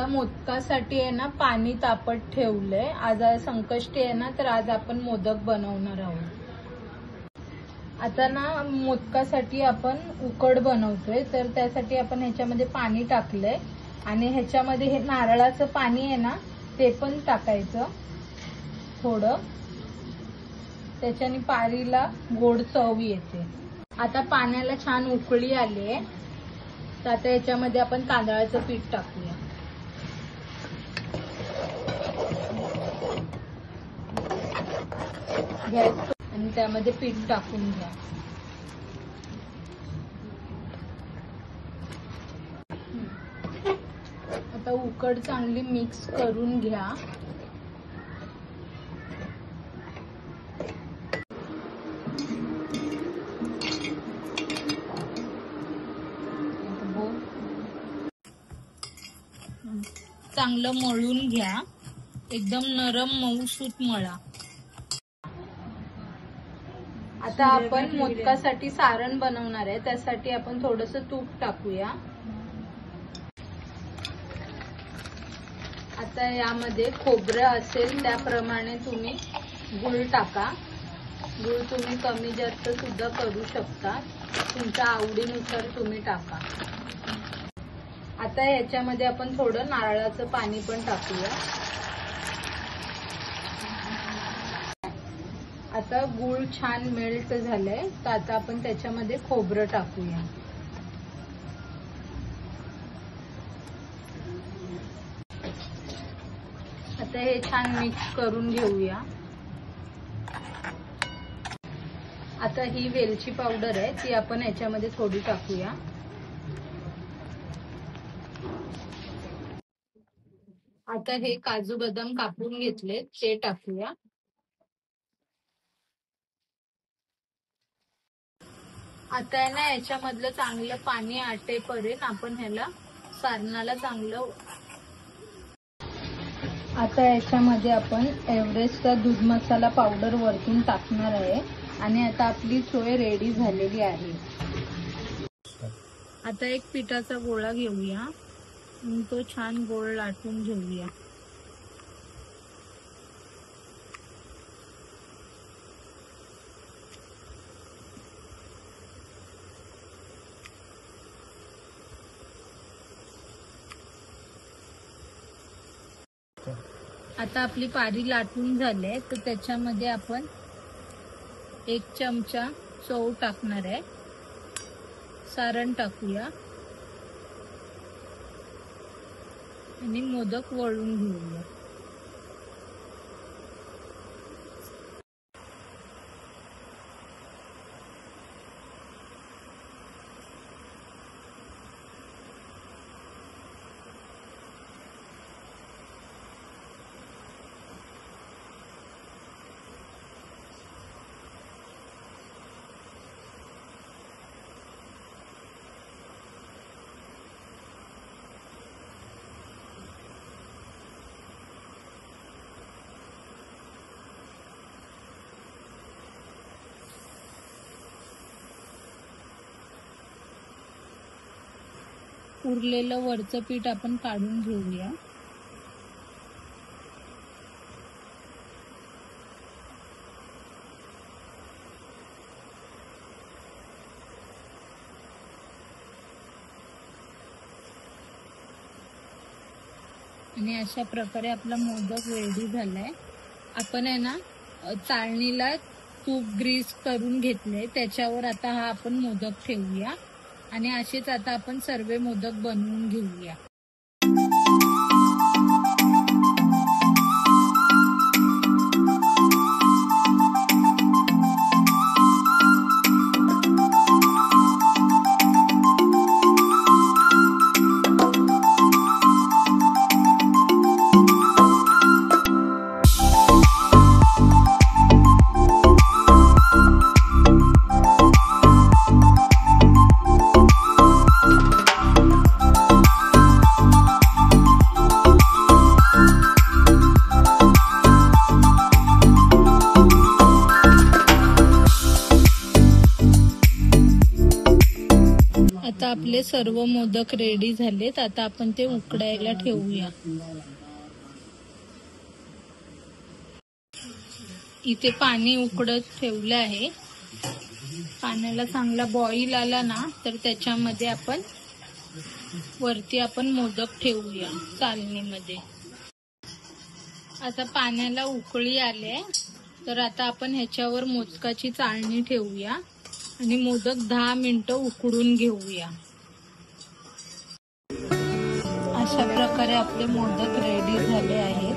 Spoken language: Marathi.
आता मोदकासाठी आहे ना पाणी तापत ठेवलंय। आज संकष्टी आहे ना, तर आज आपण मोदक बनवणार आहोत। आता ना मोदकासाठी आपण उकड बनवतोय, तर त्यासाठी आपण ह्याच्यामध्ये पाणी टाकलंय आणि ह्याच्यामध्ये हे नारळाचं पाणी आहे ना ते पण टाकायचं थोडं, त्याच्याने पारीला गोड चव येते। आता पाण्याला छान उकळी आली आहे, तर आता याच्यामध्ये आपण तांदळाचं पीठ टाकूया। आणि त्यामध्ये पीठ टाकून घ्या। आता उकड चांगली मिक्स करून घ्या। चांगलं मळून घ्या, एकदम नरम मऊसूत मळा। आता आपण मोदकासाठी सारण बनवणार आहे, त्यासाठी आपण थोडंसं तूप टाकूया। आता यामध्ये खोबरं असेल त्याप्रमाणे तुम्ही गूळ टाका। गूळ तुम्ही कमी जास्त सुद्धा करू शकता, तुमच्या आवडीनुसार तुम्ही टाका। आता याच्यामध्ये आपण थोडं नारळाचं पाणी पण टाकूया। आता गूळ छान मेल्ट झालंय, तर आता आपण त्याच्यामध्ये खोबरं टाकूया। आता हे छान मिक्स करून घेऊया। आता ही वेलची पावडर आहे, ती आपण याच्यामध्ये थोडी टाकूया। आता हे काजू बदाम कापून घेतले ते टाकूया। आता आहे ना याच्यामधलं चांगलं पाणी आटेपर्यंत आपण ह्याला सारणाला चांगलं। आता याच्यामध्ये आपण एव्हरेस्टचा दूध मसाला पावडर वरतून टाकणार आहे आणि आता आपली सोय रेडी झालेली आहे। आता एक पिठाचा गोळा घेऊया आणि तो छान गोळ लाटून घेऊया। आता आपली पारी लाटून झाली, तर त्याच्यामध्ये आपण 1 चमचा चव टाकणार आहे। सारण टाकूया आणि मोदक वळून घेऊया। उरलेलं वरचं पीठ आपण काढून घेऊया। आणि अशा प्रकारे आपला मोदक रेडी झालाय। आपण आहे ना चाळणीला तूप ग्रीस करून घेतले, त्याच्यावर आता हा आपण मोदक ठेवूया आणि असेच आता आपण सर्व मोदक बनवून घेऊया। आपले सर्व मोदक रेडी झालेत. आता आपण ते उकडायला ठेवूया. इथे पाणी उकडत ठेवलं आहे. पाण्याला चांगला बॉईल आला ना तर त्याच्यामध्ये आपण वरती मोदक ठेवूया चालणीमध्ये. आता पाण्याला उकळी आले तर आता आपण ह्याच्यावर मोदकाची चाळणी ठेवूया आणि मोदक 10 मिनिटं उकडून घेऊया. अशा प्रकारे आपले मोदक रेडी झाले आहेत.